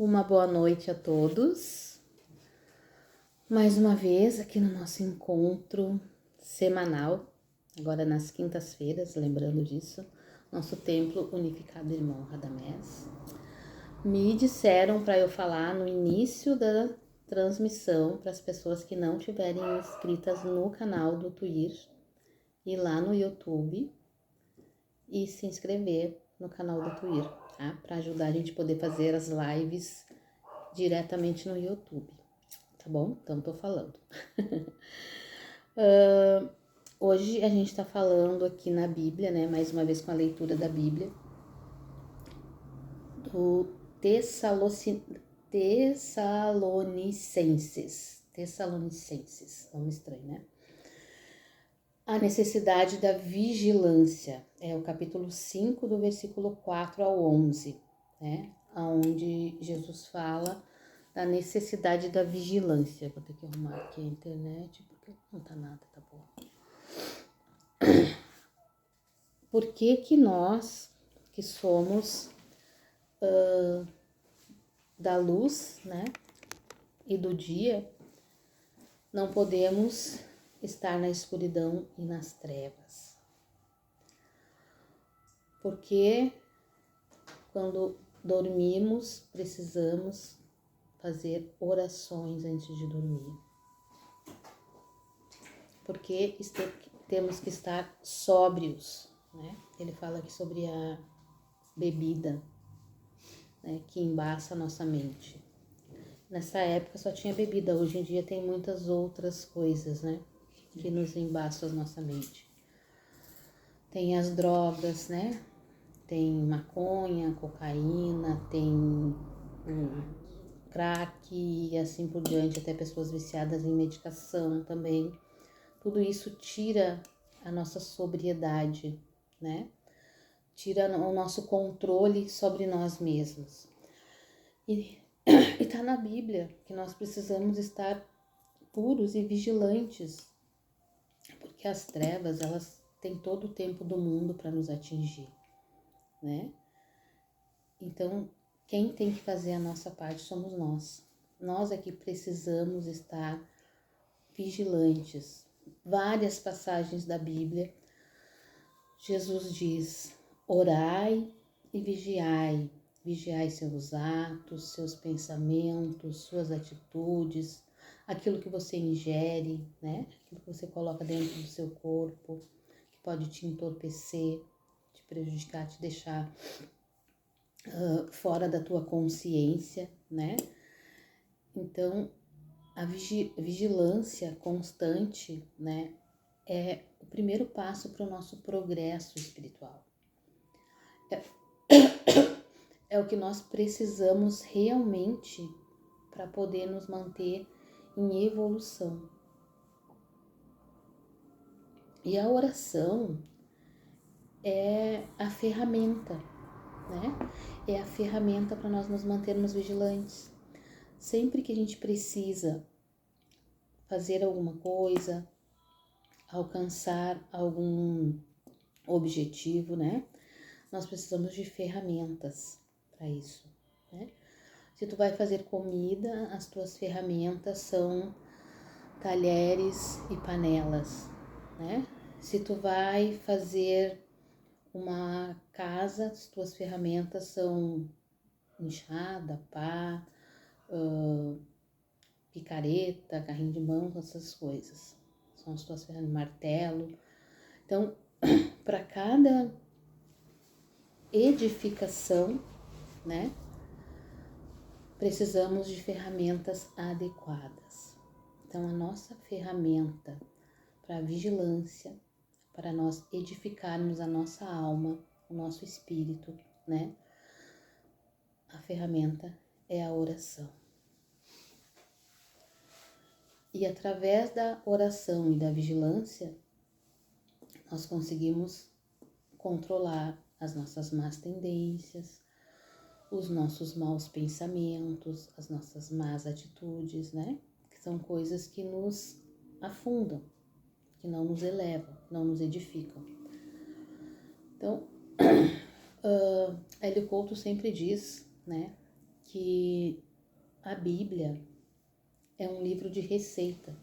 Uma boa noite a todos. Mais uma vez aqui no nosso encontro semanal, agora nas quintas-feiras, lembrando disso, nosso Templo Unificado Irmão Radamés. Me disseram para eu falar no início da transmissão para as pessoas que não estiverem inscritas no canal do Twitter e lá no YouTube e se inscrever no canal do Twitter, tá? Para ajudar a gente a poder fazer as lives diretamente no YouTube, tá bom? Então tô falando. Hoje a gente tá falando aqui na Bíblia, né? Mais uma vez com a leitura da Bíblia, do Tessalonicenses, nome estranho, né? A necessidade da vigilância, é o capítulo 5, do versículo 4 ao 11, né? Onde Jesus fala da necessidade da vigilância. Vou ter que arrumar aqui a internet, porque não tá nada, tá bom. Por que nós, que somos da luz, né, e do dia, não podemos estar na escuridão e nas trevas? Porque quando dormimos, precisamos fazer orações antes de dormir. Porque temos que estar sóbrios, né? Ele fala aqui sobre a bebida, né, que embaça a nossa mente. Nessa época só tinha bebida, hoje em dia tem muitas outras coisas, né, que nos embaçam a nossa mente. Tem as drogas, né? Tem maconha, cocaína, tem crack e assim por diante, até pessoas viciadas em medicação também. Tudo isso tira a nossa sobriedade, né? Tira o nosso controle sobre nós mesmos. E tá na Bíblia que nós precisamos estar puros e vigilantes, porque as trevas, elas têm todo o tempo do mundo para nos atingir, né? Então, quem tem que fazer a nossa parte somos nós. Nós é que precisamos estar vigilantes. Várias passagens da Bíblia, Jesus diz: orai e vigiai. Vigiai seus atos, seus pensamentos, suas atitudes, aquilo que você ingere, né? Aquilo que você coloca dentro do seu corpo, que pode te entorpecer, te prejudicar, te deixar fora da tua consciência, né? Então, a vigilância constante, né, é o primeiro passo para o nosso progresso espiritual. É o que nós precisamos realmente para poder nos manter em evolução. E a oração é a ferramenta, né? É a ferramenta para nós nos mantermos vigilantes. Sempre que a gente precisa fazer alguma coisa, alcançar algum objetivo, né? Nós precisamos de ferramentas para isso, né? Se tu vai fazer comida, as tuas ferramentas são talheres e panelas, né? Se tu vai fazer uma casa, as tuas ferramentas são enxada, pá, picareta, carrinho de mão, essas coisas. São as tuas ferramentas, martelo. Então, para cada edificação, né, precisamos de ferramentas adequadas. Então, a nossa ferramenta para a vigilância, para nós edificarmos a nossa alma, o nosso espírito, né, a ferramenta é a oração. E através da oração e da vigilância, nós conseguimos controlar as nossas más tendências, os nossos maus pensamentos, as nossas más atitudes, né? Que são coisas que nos afundam, que não nos elevam, não nos edificam. Então, Hélio Couto sempre diz, né, que a Bíblia é um livro de receita,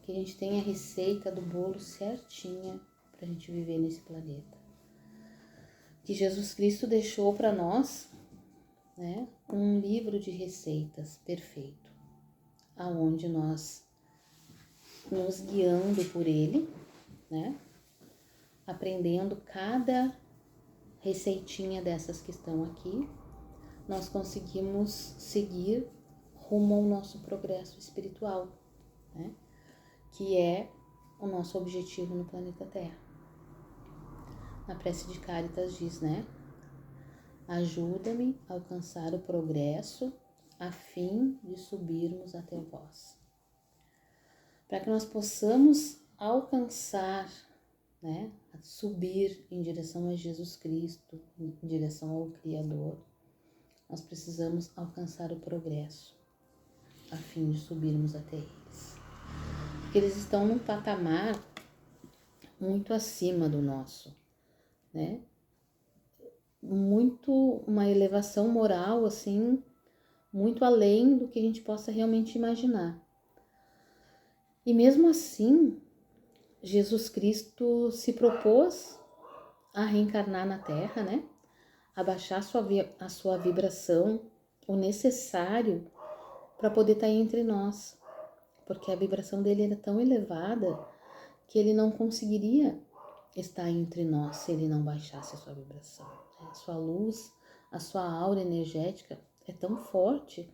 que a gente tem a receita do bolo certinha para a gente viver nesse planeta. Que Jesus Cristo deixou para nós, né, um livro de receitas perfeito, aonde nós, nos guiando por ele, né, aprendendo cada receitinha dessas que estão aqui, nós conseguimos seguir rumo ao nosso progresso espiritual, né, que é o nosso objetivo no planeta Terra. Na prece de Cáritas diz, né? Ajuda-me a alcançar o progresso a fim de subirmos até vós. Para que nós possamos alcançar, né? Subir em direção a Jesus Cristo, em direção ao Criador, nós precisamos alcançar o progresso a fim de subirmos até eles. Porque eles estão num patamar muito acima do nosso, né? Uma elevação moral, assim, muito além do que a gente possa realmente imaginar. E mesmo assim, Jesus Cristo se propôs a reencarnar na Terra, né? A baixar a sua vibração, o necessário para poder estar entre nós. Porque a vibração dele era tão elevada que ele não conseguiria estar entre nós se ele não baixasse a sua vibração. A sua luz, a sua aura energética é tão forte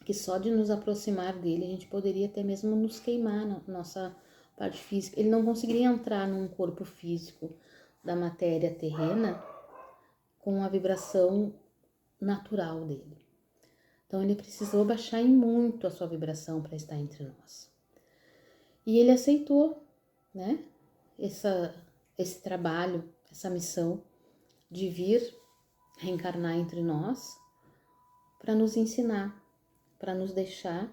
que só de nos aproximar dele a gente poderia até mesmo nos queimar na nossa parte física. Ele não conseguiria entrar num corpo físico da matéria terrena com a vibração natural dele. Então ele precisou baixar em muito a sua vibração para estar entre nós. E ele aceitou, né, esse trabalho, essa missão de vir reencarnar entre nós para nos ensinar, para nos deixar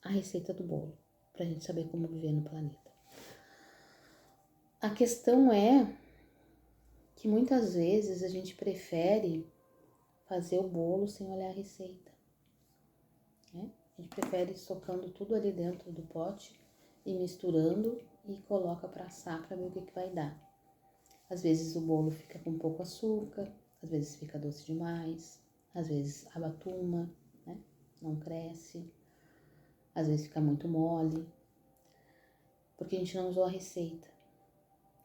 a receita do bolo, para a gente saber como viver no planeta. A questão é que muitas vezes a gente prefere fazer o bolo sem olhar a receita, né? A gente prefere socando tudo ali dentro do pote e misturando e coloca para assar para ver o que vai dar. Às vezes o bolo fica com pouco açúcar, às vezes fica doce demais, às vezes abatuma, né? Não cresce, às vezes fica muito mole, porque a gente não usou a receita.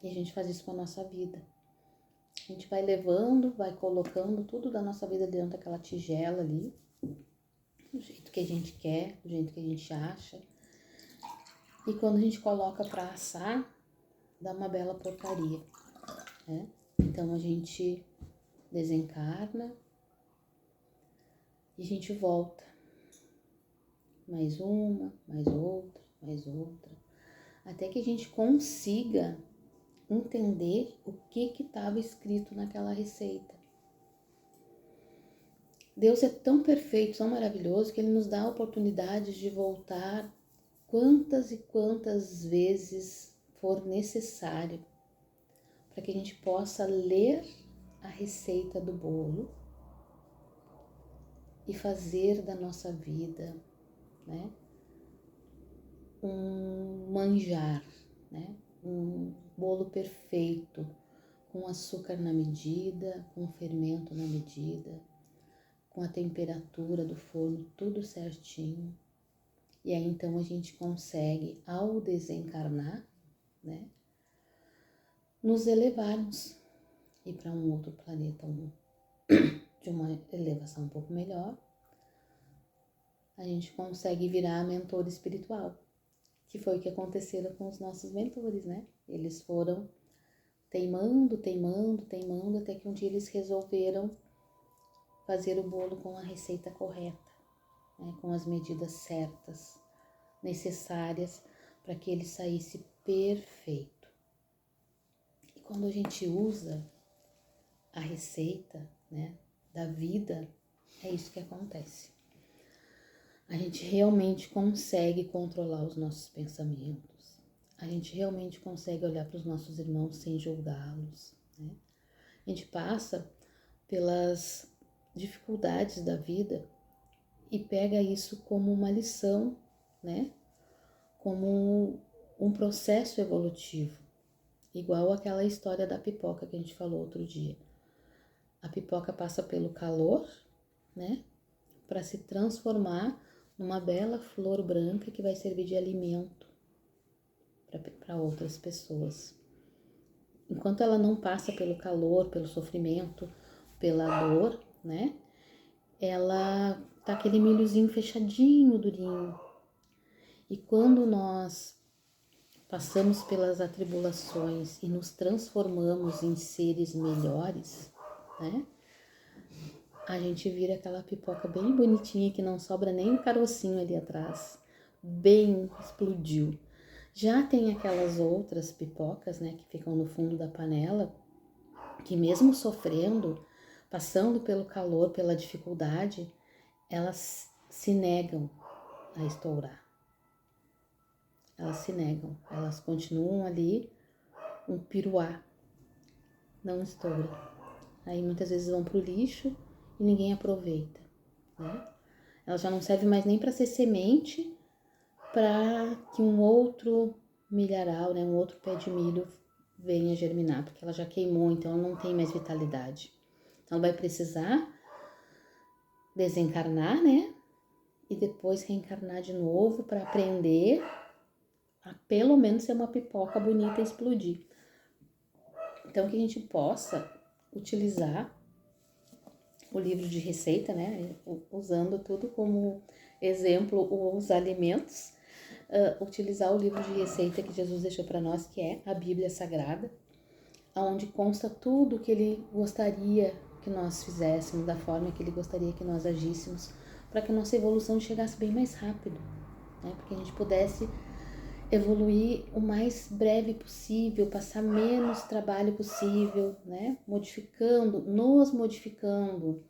E a gente faz isso com a nossa vida. A gente vai levando, vai colocando tudo da nossa vida dentro daquela tigela ali, do jeito que a gente quer, do jeito que a gente acha. E quando a gente coloca para assar, dá uma bela porcaria, né? Então a gente desencarna e a gente volta. Mais uma, mais outra, mais outra. Até que a gente consiga entender o que estava escrito naquela receita. Deus é tão perfeito, tão maravilhoso, que Ele nos dá a oportunidade de voltar quantas e quantas vezes for necessário, para que a gente possa ler a receita do bolo e fazer da nossa vida, né, um manjar, né, um bolo perfeito, com açúcar na medida, com fermento na medida, com a temperatura do forno tudo certinho. E aí então a gente consegue, ao desencarnar, né, nos elevarmos, ir para um outro planeta de uma elevação um pouco melhor. A gente consegue virar mentor espiritual, que foi o que aconteceu com os nossos mentores, né? Eles foram teimando, até que um dia eles resolveram fazer o bolo com a receita correta, né? Com as medidas certas, necessárias para que ele saísse perfeito. E quando a gente usa a receita, né, da vida, é isso que acontece. A gente realmente consegue controlar os nossos pensamentos. A gente realmente consegue olhar para os nossos irmãos sem julgá-los, né? A gente passa pelas dificuldades da vida e pega isso como uma lição, né? Como um processo evolutivo, igual aquela história da pipoca que a gente falou outro dia. A pipoca passa pelo calor, né? Para se transformar numa bela flor branca que vai servir de alimento para outras pessoas. Enquanto ela não passa pelo calor, pelo sofrimento, pela dor, né? Ela tá aquele milhozinho fechadinho, durinho. E quando nós passamos pelas atribulações e nos transformamos em seres melhores, né? A gente vira aquela pipoca bem bonitinha que não sobra nem um carocinho ali atrás. Bem explodiu. Já tem aquelas outras pipocas, né, que ficam no fundo da panela, que mesmo sofrendo, passando pelo calor, pela dificuldade, elas se negam a estourar. Elas se negam, elas continuam ali, um piruá, não estoura. Aí muitas vezes vão pro lixo e ninguém aproveita, né? Ela já não serve mais nem para ser semente para que um outro milharal, né, um outro pé de milho venha germinar, porque ela já queimou, então ela não tem mais vitalidade. Então ela vai precisar desencarnar, né? E depois reencarnar de novo para aprender a pelo menos ser uma pipoca bonita e explodir. Então que a gente possa utilizar o livro de receita, né? Usando tudo como exemplo os alimentos, utilizar o livro de receita que Jesus deixou para nós, que é a Bíblia Sagrada, onde consta tudo o que ele gostaria que nós fizéssemos, da forma que ele gostaria que nós agíssemos, para que a nossa evolução chegasse bem mais rápido, né? Para que a gente pudesse evoluir o mais breve possível, passar menos trabalho possível, né? Nos modificando.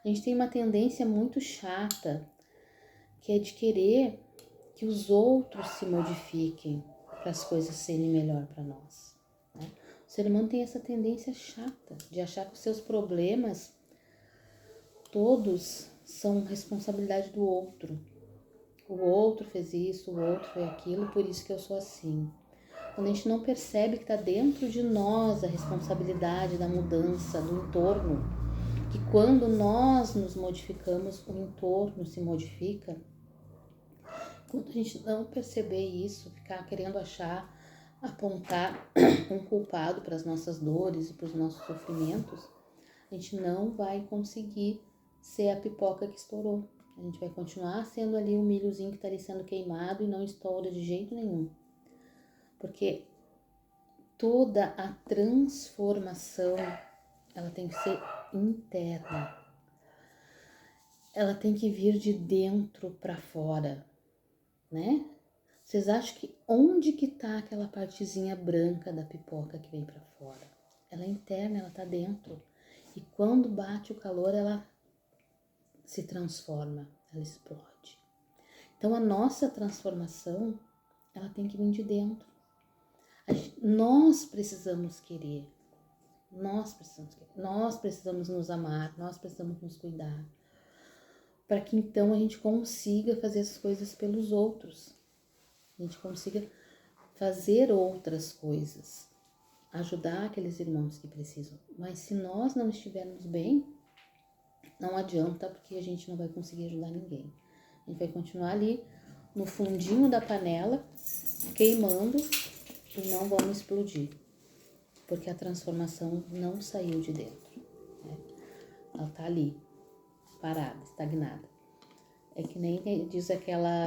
A gente tem uma tendência muito chata, que é de querer que os outros se modifiquem para as coisas serem melhor para nós, né? O ser humano tem essa tendência chata de achar que os seus problemas todos são responsabilidade do outro. O outro fez isso, o outro fez aquilo, por isso que eu sou assim. Quando a gente não percebe que está dentro de nós a responsabilidade da mudança, do entorno, que quando nós nos modificamos, o entorno se modifica. Quando a gente não perceber isso, ficar querendo apontar um culpado para as nossas dores e para os nossos sofrimentos, a gente não vai conseguir ser a pipoca que estourou. A gente vai continuar sendo ali o milhozinho que está ali sendo queimado e não estoura de jeito nenhum. Porque toda a transformação, ela tem que ser interna. Ela tem que vir de dentro para fora, né? Vocês acham que onde que tá aquela partezinha branca da pipoca que vem para fora? Ela é interna, ela tá dentro. E quando bate o calor, ela se transforma, ela explode. Então a nossa transformação, ela tem que vir de dentro. Nós precisamos querer, nós precisamos nos amar, nós precisamos nos cuidar, para que então a gente consiga fazer as coisas pelos outros, a gente consiga fazer outras coisas, ajudar aqueles irmãos que precisam. Mas se nós não estivermos bem, não adianta, porque a gente não vai conseguir ajudar ninguém. A gente vai continuar ali no fundinho da panela, queimando e não vamos explodir, porque a transformação não saiu de dentro, né? Ela tá ali, parada, estagnada. É que nem diz aquela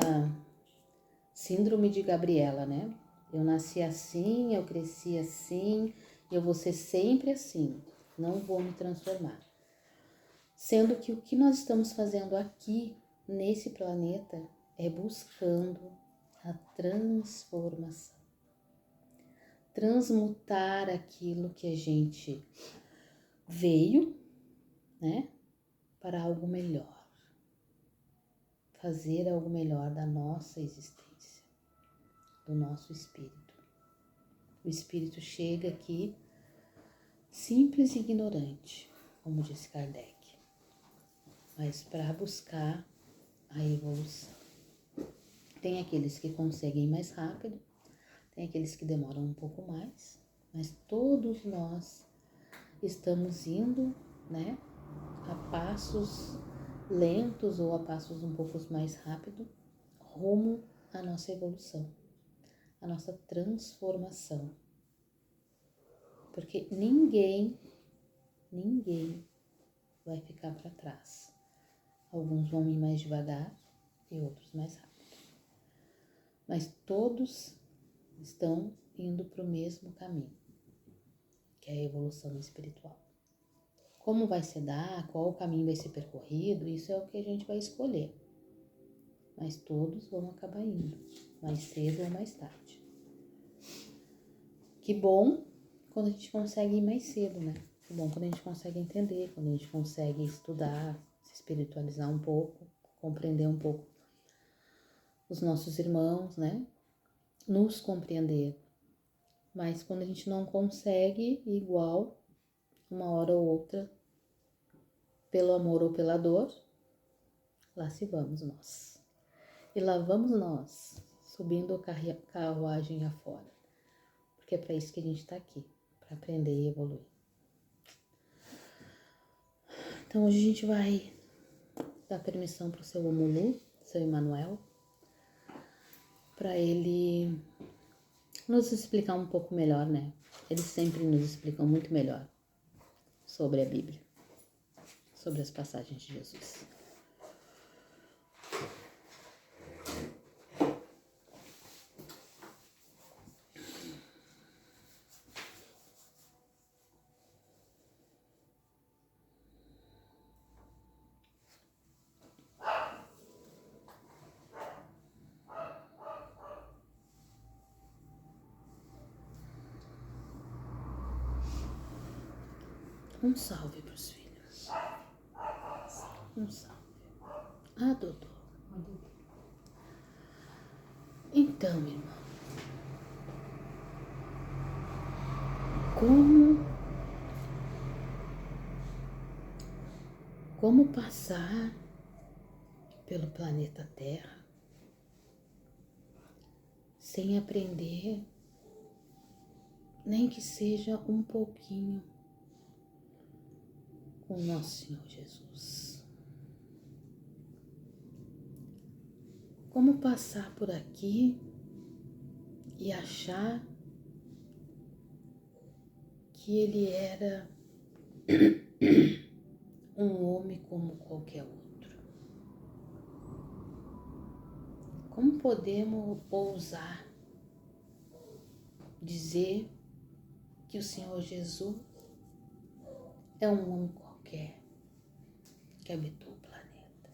síndrome de Gabriela, né? Eu nasci assim, eu cresci assim, eu vou ser sempre assim, não vou me transformar. Sendo que o que nós estamos fazendo aqui, nesse planeta, é buscando a transformação. Transmutar aquilo que a gente veio, né, para algo melhor. Fazer algo melhor da nossa existência, do nosso espírito. O espírito chega aqui simples e ignorante, como disse Kardec. mas para buscar a evolução. Tem aqueles que conseguem ir mais rápido, tem aqueles que demoram um pouco mais, mas todos nós estamos indo, né, a passos lentos ou a passos um pouco mais rápido, rumo à nossa evolução, à nossa transformação. Porque ninguém vai ficar para trás. Alguns vão ir mais devagar e outros mais rápido. Mas todos estão indo para o mesmo caminho, que é a evolução espiritual. Como vai se dar, qual caminho vai ser percorrido, isso é o que a gente vai escolher. Mas todos vão acabar indo, mais cedo ou mais tarde. Que bom quando a gente consegue ir mais cedo, né? Que bom quando a gente consegue entender, quando a gente consegue estudar, se espiritualizar um pouco, compreender um pouco os nossos irmãos, né? Nos compreender. Mas quando a gente não consegue, igual, uma hora ou outra, pelo amor ou pela dor, lá se vamos nós. E lá vamos nós, subindo a carruagem afora. Porque é para isso que a gente está aqui, para aprender e evoluir. Então hoje a gente vai dar permissão para o seu Omulu, seu Emmanuel, para ele nos explicar um pouco melhor, né? Eles sempre nos explicam muito melhor sobre a Bíblia, sobre as passagens de Jesus. Um salve para os filhos. Um salve. Ah, doutor. Então, irmão, como passar pelo planeta Terra sem aprender, nem que seja um pouquinho, com nosso Senhor Jesus? Como passar por aqui e achar que ele era um homem como qualquer outro? Como podemos ousar dizer que o Senhor Jesus é um homem qualquer que habitou o planeta?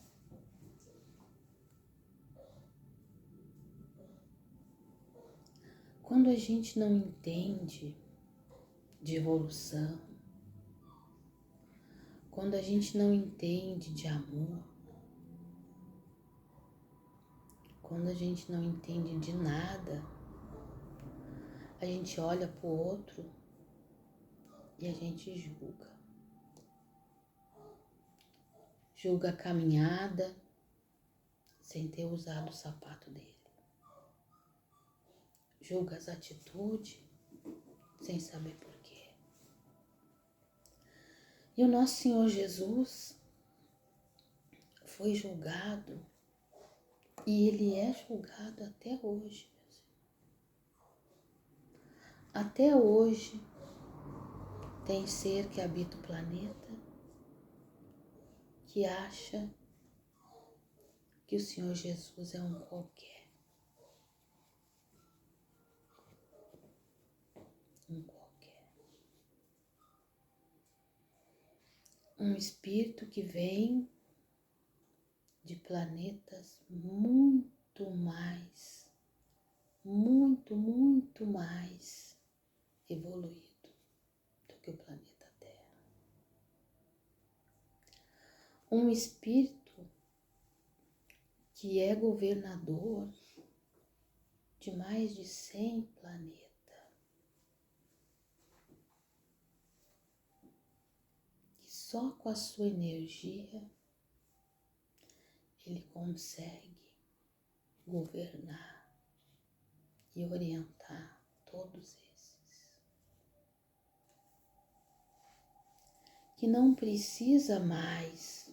Quando a gente não entende de evolução, quando a gente não entende de amor, quando a gente não entende de nada, a gente olha para o outro e a gente julga. Julga a caminhada sem ter usado o sapato dele. Julga as atitudes sem saber porquê. E o nosso Senhor Jesus foi julgado e ele é julgado até hoje, meus irmãos. Até hoje tem ser que habita o planeta que acha que o Senhor Jesus é um qualquer. Um qualquer. Um espírito que vem de planetas muito mais evoluído do que o planeta Terra. Um espírito que é governador de mais de 100 planetas. Que só com a sua energia ele consegue governar e orientar todos esses. Que não precisa mais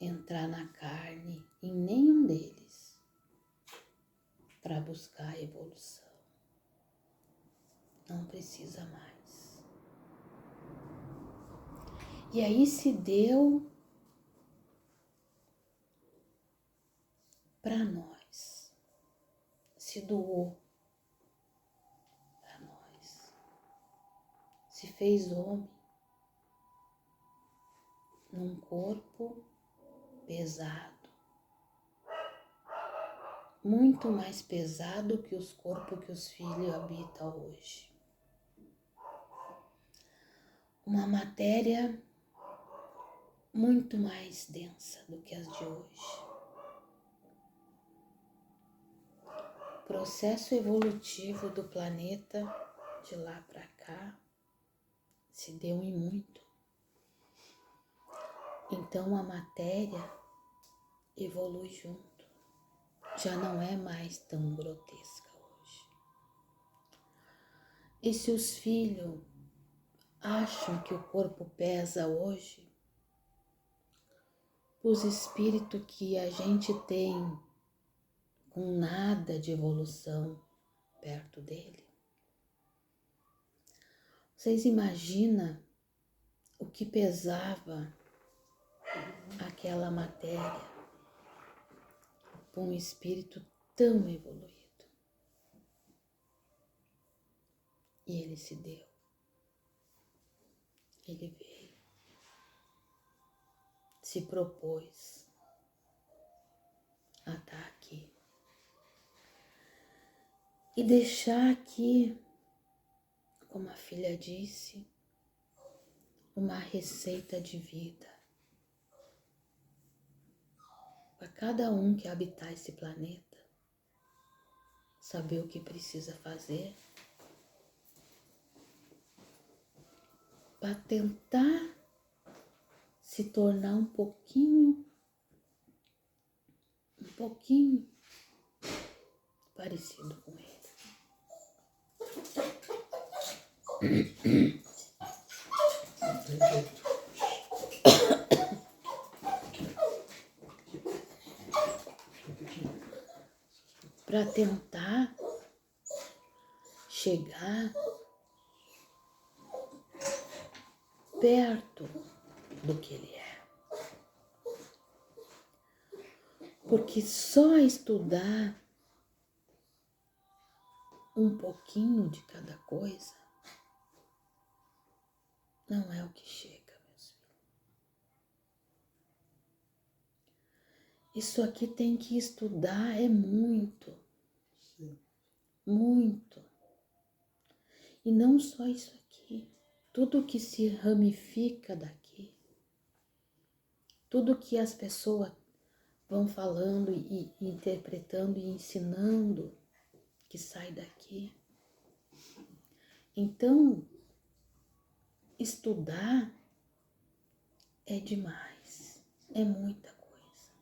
entrar na carne em nenhum deles para buscar a evolução. Não precisa mais. E aí se deu para nós, se doou para nós, se fez homem num corpo pesado, muito mais pesado que os corpos que os filhos habitam hoje. Uma matéria muito mais densa do que as de hoje. O processo evolutivo do planeta de lá para cá se deu em muito. Então a matéria evolui junto. Já não é mais tão grotesca hoje. E se os filhos acham que o corpo pesa hoje, os espíritos que a gente tem com nada de evolução perto dele, vocês imaginam o que pesava aquela matéria para um espírito tão evoluído? E ele se deu. Ele veio. Se propôs a estar aqui. E deixar aqui, como a filha disse, uma receita de vida para cada um que habitar esse planeta, saber o que precisa fazer para tentar se tornar um pouquinho parecido com ele. Para tentar chegar perto do que ele é. Porque só estudar um pouquinho de cada coisa não é o que chega, meus filhos. Isso aqui tem que estudar, é muito. Sim. Muito. E não só isso aqui. Tudo que se ramifica daqui, tudo que as pessoas vão falando e interpretando e ensinando, que sai daqui. Então, estudar é demais, é muita coisa.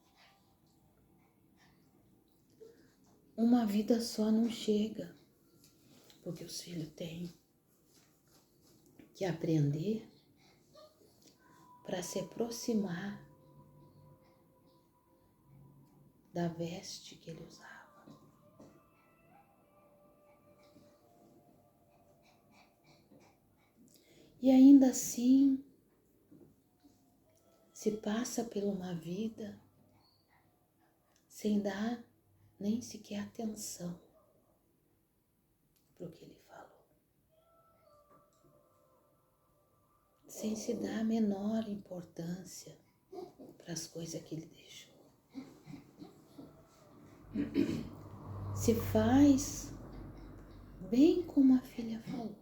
Uma vida só não chega, porque os filhos têm que aprender para se aproximar da veste que ele usava. E ainda assim, se passa por uma vida sem dar nem sequer atenção para o que ele falou. Sem se dar a menor importância para as coisas que ele deixou. Se faz bem como a filha falou,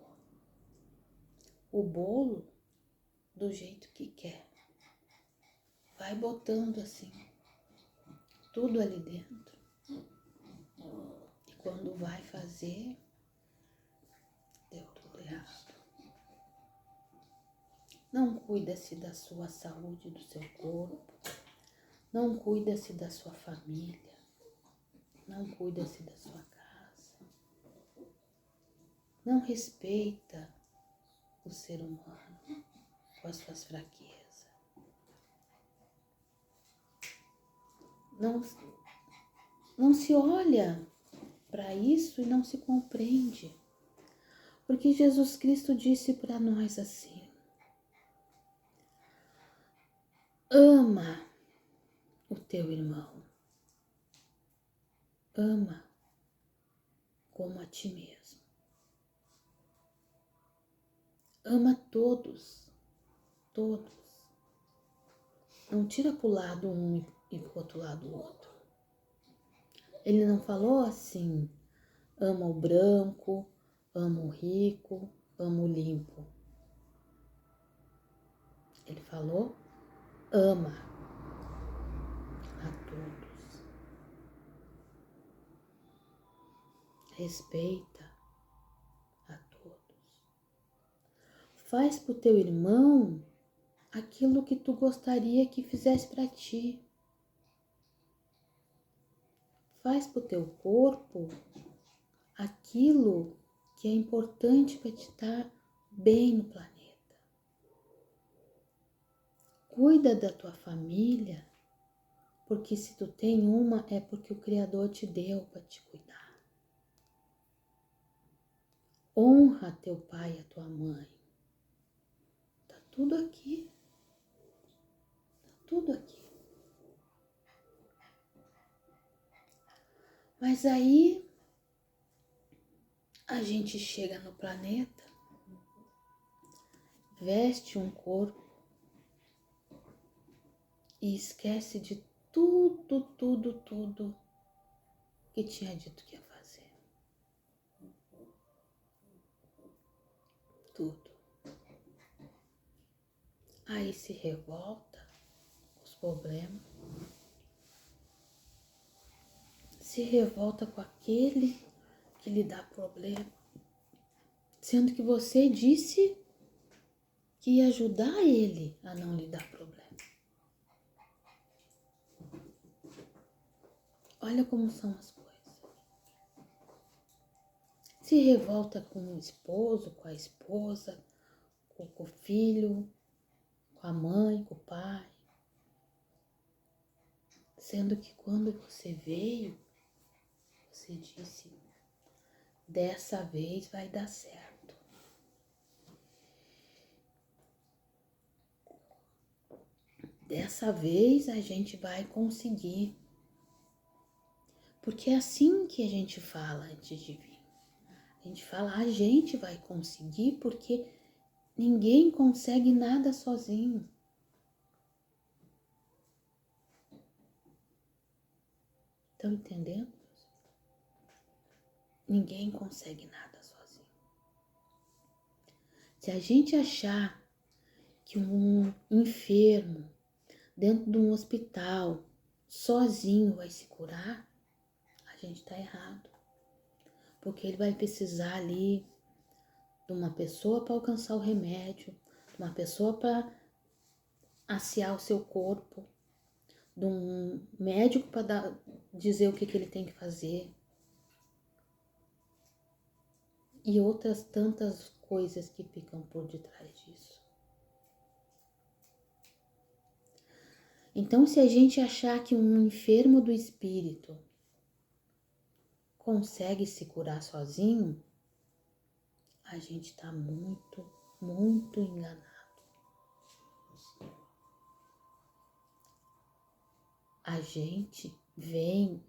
o bolo do jeito que quer. Vai botando assim, tudo ali dentro. E quando vai fazer, deu tudo errado. Não cuida-se da sua saúde, do seu corpo. não cuida-se da sua família, não cuida-se da sua casa, não respeita o ser humano com as suas fraquezas. Não se olha para isso e não se compreende. Porque Jesus Cristo disse para nós assim: ama o teu irmão, ama como a ti mesmo. Ama todos, todos. Não tira para o lado um e para o outro lado o outro. Ele não falou assim: ama o branco, ama o rico, ama o limpo. Ele falou: ama a todos. Respeita a todos. Faz pro teu irmão aquilo que tu gostaria que fizesse para ti. Faz pro teu corpo aquilo que é importante para te estar bem no planeta. Cuida da tua família, porque se tu tem uma é porque o Criador te deu para te cuidar. Honra teu pai e a tua mãe. Tá tudo aqui. Tá tudo aqui. Mas aí a gente chega no planeta, veste um corpo e esquece de tudo que tinha dito que ia fazer. Tudo. Aí se revolta com os problemas, se revolta com aquele que lhe dá problema, sendo que você disse que ia ajudar ele a não lhe dar problema. Olha como são as coisas. Se revolta com o esposo, com a esposa, com o filho, com a mãe, com o pai. Sendo que quando você veio, você disse: dessa vez vai dar certo. Dessa vez a gente vai conseguir. Porque é assim que a gente fala antes de vir. A gente fala: a gente vai conseguir, porque ninguém consegue nada sozinho. Estão entendendo? Ninguém consegue nada sozinho. Se a gente achar que um enfermo dentro de um hospital sozinho vai se curar, a gente está errado. Porque ele vai precisar ali de uma pessoa para alcançar o remédio, de uma pessoa para aciar o seu corpo, de um médico para dizer o que ele tem que fazer. E outras tantas coisas que ficam por detrás disso. Então, se a gente achar que um enfermo do espírito consegue se curar sozinho, a gente está muito enganado. A gente vem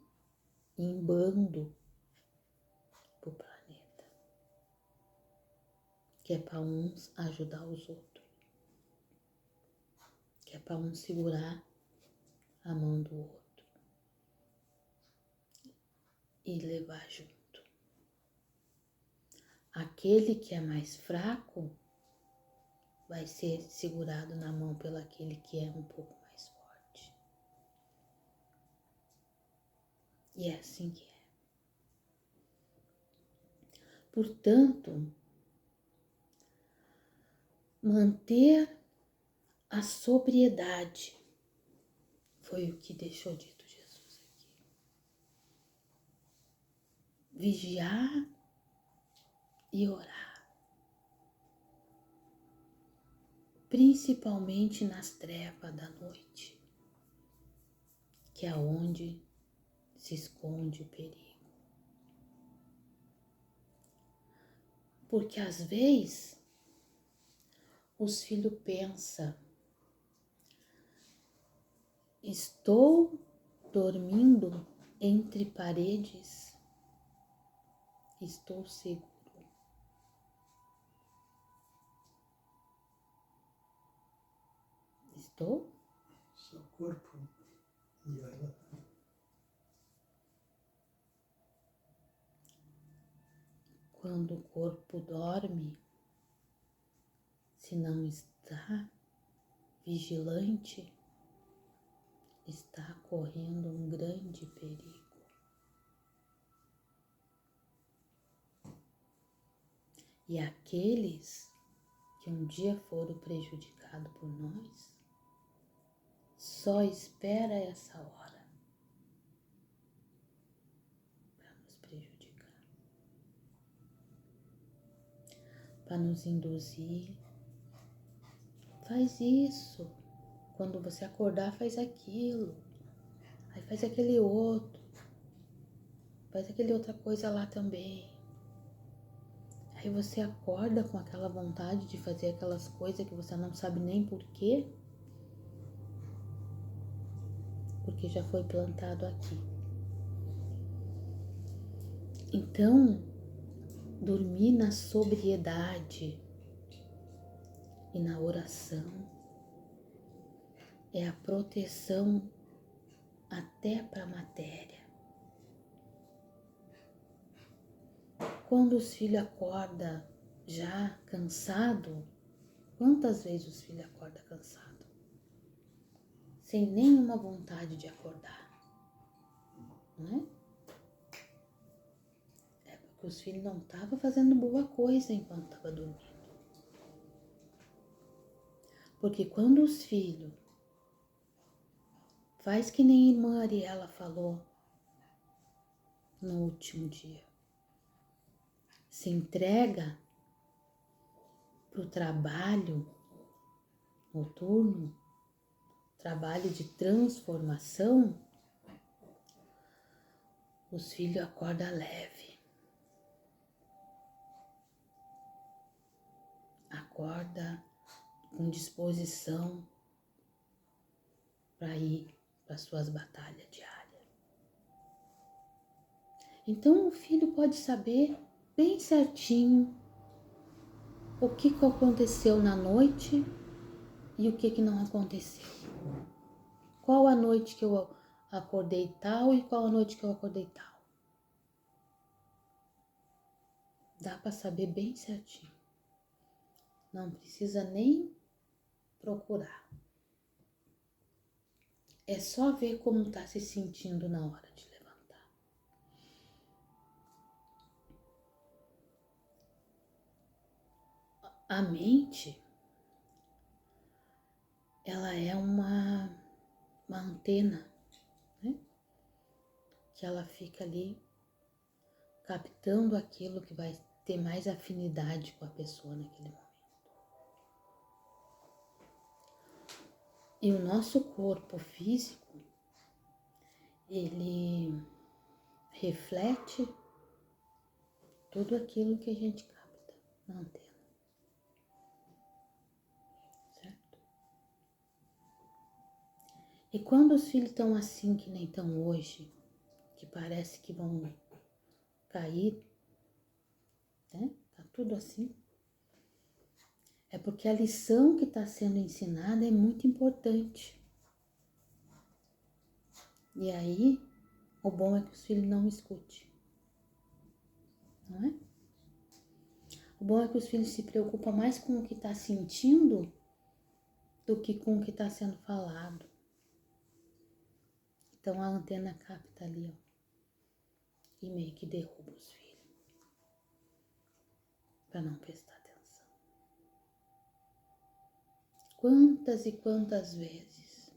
em bando pro planeta, que é para uns ajudar os outros, que é para um segurar a mão do outro e levar junto. Aquele que é mais fraco vai ser segurado na mão pelo aquele que é um pouco mais forte. E é assim que é. Portanto, manter a sobriedade Foi o que deixou dito Jesus aqui. Vigiar e orar. Principalmente nas trevas da noite, que é onde se esconde o perigo. Porque às vezes os filhos pensam, estou dormindo entre paredes, estou seguro. Estou? Seu corpo e ela. Quando o corpo dorme, se não está vigilante, está correndo um grande perigo. E aqueles que um dia foram prejudicados por nós, só espera essa hora para nos prejudicar, para nos induzir. Faz isso, quando você acordar faz aquilo, aí faz aquele outro, faz aquele outra coisa lá também. Aí você acorda com aquela vontade de fazer aquelas coisas que você não sabe nem porquê, porque já foi plantado aqui. Então, dormir na sobriedade e na oração é a proteção até para a matéria. Quando os filhos acordam já cansado, quantas vezes os filhos acordam cansado? Sem nenhuma vontade de acordar, não é? É porque os filhos não estavam fazendo boa coisa enquanto estavam dormindo. Porque quando os filhos faz que nem a irmã Ariela falou no último dia, se entrega para o trabalho noturno, trabalho de transformação, os filhos acordam leve, acorda com disposição para ir para suas batalhas diárias. Então o filho pode saber bem certinho o que aconteceu na noite e o que não aconteceu. Qual a noite que eu acordei tal e qual a noite que eu acordei tal. Dá para saber bem certinho. Não precisa nem procurar. É só ver como está se sentindo na hora de levantar. A mente, ela é uma antena, né? Que ela fica ali captando aquilo que vai ter mais afinidade com a pessoa naquele momento. E o nosso corpo físico, ele reflete tudo aquilo que a gente capta na antena, certo? E quando os filhos estão assim que nem estão hoje, que parece que vão cair, né? Tá tudo assim. É porque a lição que está sendo ensinada é muito importante. E aí, o bom é que os filhos não escutem, não é? O bom é que os filhos se preocupam mais com o que está sentindo do que com o que está sendo falado. Então a antena capta ali, ó, e meio que derruba os filhos, para não prestar atenção. Quantas e quantas vezes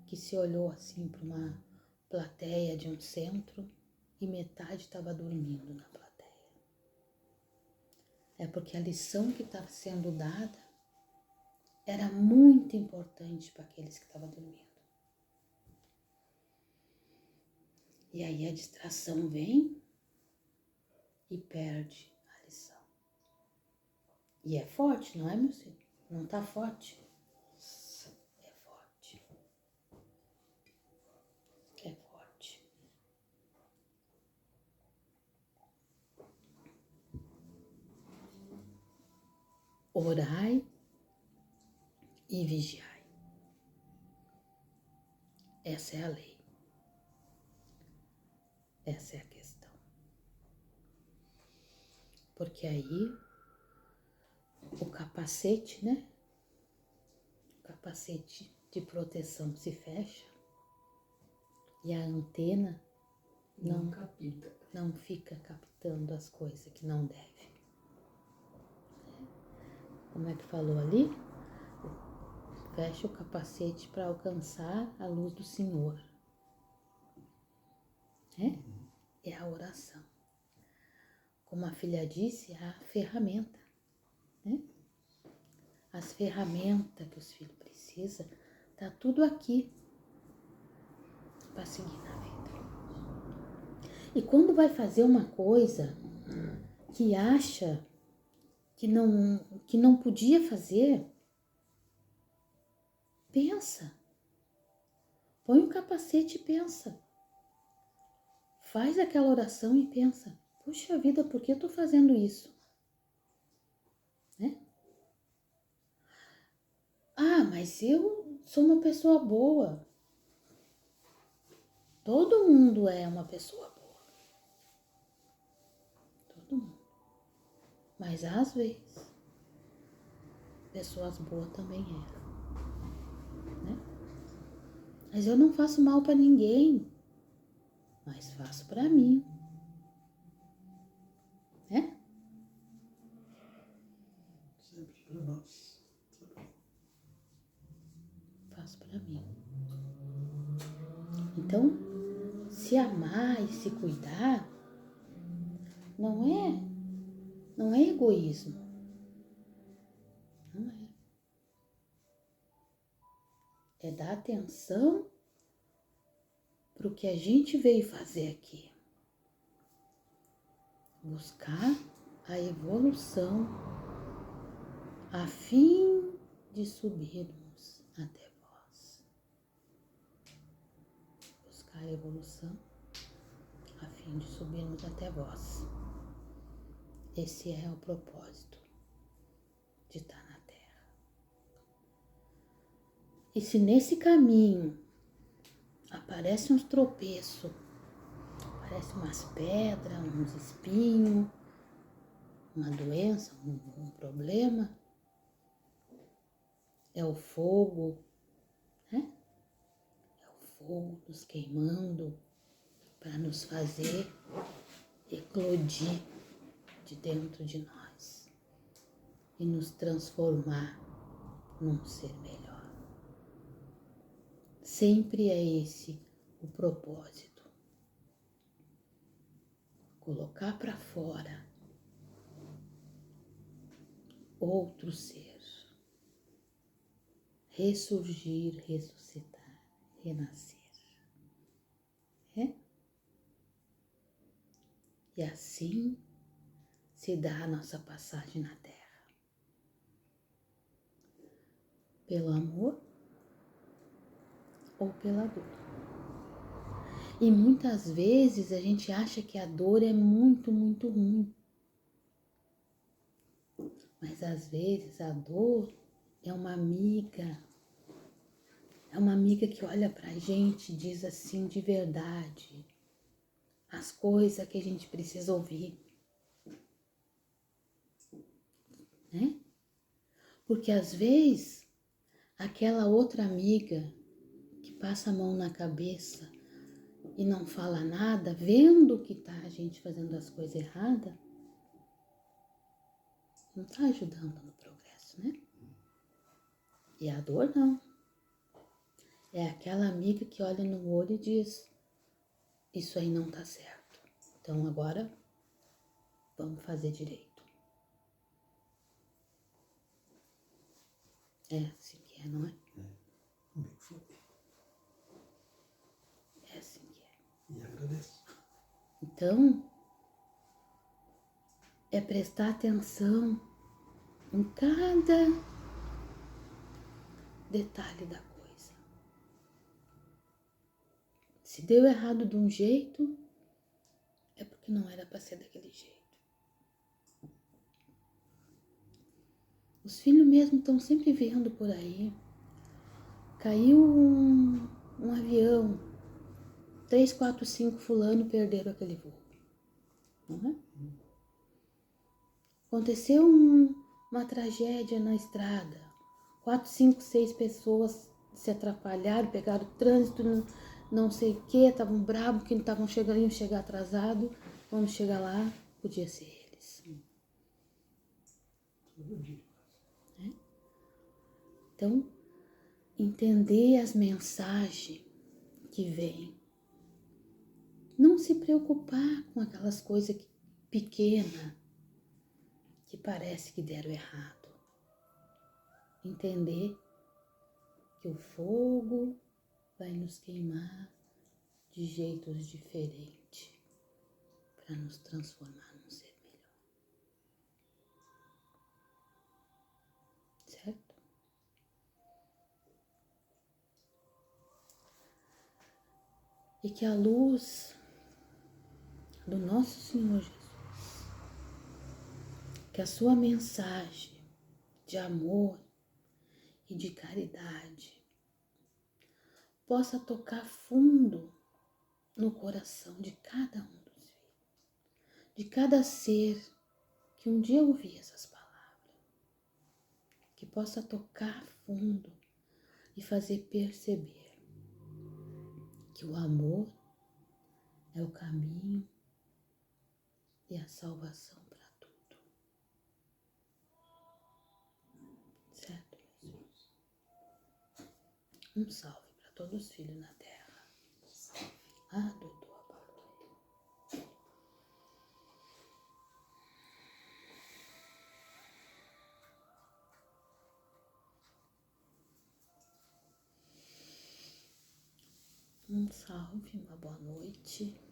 que se olhou assim para uma plateia de um centro e metade estava dormindo na plateia? É porque a lição que estava sendo dada era muito importante para aqueles que estavam dormindo. E aí a distração vem e perde a lição. E é forte, não é, meu filho? Não tá forte? É forte. É forte. Orai e vigiai. Essa é a lei. Essa é a questão. Porque aí o capacete, né? O capacete de proteção se fecha e a antena não fica captando as coisas que não deve. Como é que falou ali? Fecha o capacete para alcançar a luz do Senhor. É a oração. Como a filha disse, é a ferramenta. Né? As ferramentas que os filhos precisam, tá tudo aqui para seguir na vida. E quando vai fazer uma coisa que acha que não podia fazer, pensa. Põe o capacete e pensa. Faz aquela oração e pensa. Puxa vida, por que eu tô fazendo isso? Né? Ah, mas eu sou uma pessoa boa. Todo mundo é uma pessoa boa. Todo mundo. Mas às vezes, pessoas boas também eram. Né? Mas eu não faço mal para ninguém. Mas faço para mim. Né? Sempre para nós. Faço para mim. Então, se amar e se cuidar não é egoísmo. Não é. É dar atenção para o que a gente veio fazer aqui. Buscar a evolução a fim de subirmos até vós. Buscar a evolução a fim de subirmos até vós. Esse é o propósito de estar na Terra. E se nesse caminho aparece uns tropeços, aparece umas pedras, uns espinhos, uma doença, um problema, é o fogo, né? É o fogo nos queimando para nos fazer eclodir de dentro de nós e nos transformar num ser melhor. Sempre é esse o propósito. Colocar para fora outro ser. Ressurgir, ressuscitar, renascer. É? E assim se dá a nossa passagem na Terra. Pelo amor ou pela dor. E muitas vezes a gente acha que a dor é muito, muito ruim. Mas às vezes a dor é uma amiga. É uma amiga que olha pra gente e diz assim de verdade as coisas que a gente precisa ouvir. Né? Porque às vezes aquela outra amiga que passa a mão na cabeça e não fala nada, vendo que tá a gente fazendo as coisas erradas, não tá ajudando no progresso, né? E a dor não. É aquela amiga que olha no olho e diz: isso aí não tá certo. Então agora vamos fazer direito. É assim que é, não é? Comigo foi. É assim que é. E agradeço. Então, é prestar atenção em cada detalhe da coisa. Se deu errado de um jeito, é porque não era para ser daquele jeito. Os filhos mesmo estão sempre vendo por aí. Caiu um avião, 3, 4, 5 fulano perderam aquele voo. Não é? Aconteceu uma tragédia na estrada. 4, 5, 6 pessoas se atrapalharam, pegaram trânsito, não sei o que, estavam bravos que estavam chegando, iam chegar atrasado. Quando chegar lá, podia ser eles. Todo dia. Então, entender as mensagens que vêm. Não se preocupar com aquelas coisas pequenas que parece que deram errado. Entender que o fogo vai nos queimar de jeitos diferentes para nos transformar num ser melhor. Certo? E que a luz do nosso Senhor Jesus, que a sua mensagem de amor e de caridade possa tocar fundo no coração de cada um dos filhos, de cada ser que um dia ouvir essas palavras, que possa tocar fundo e fazer perceber que o amor é o caminho e a salvação para tudo. Certo, meus filhos? Um salve para todos os filhos na terra. Ah, doutor. Um salve, uma boa noite.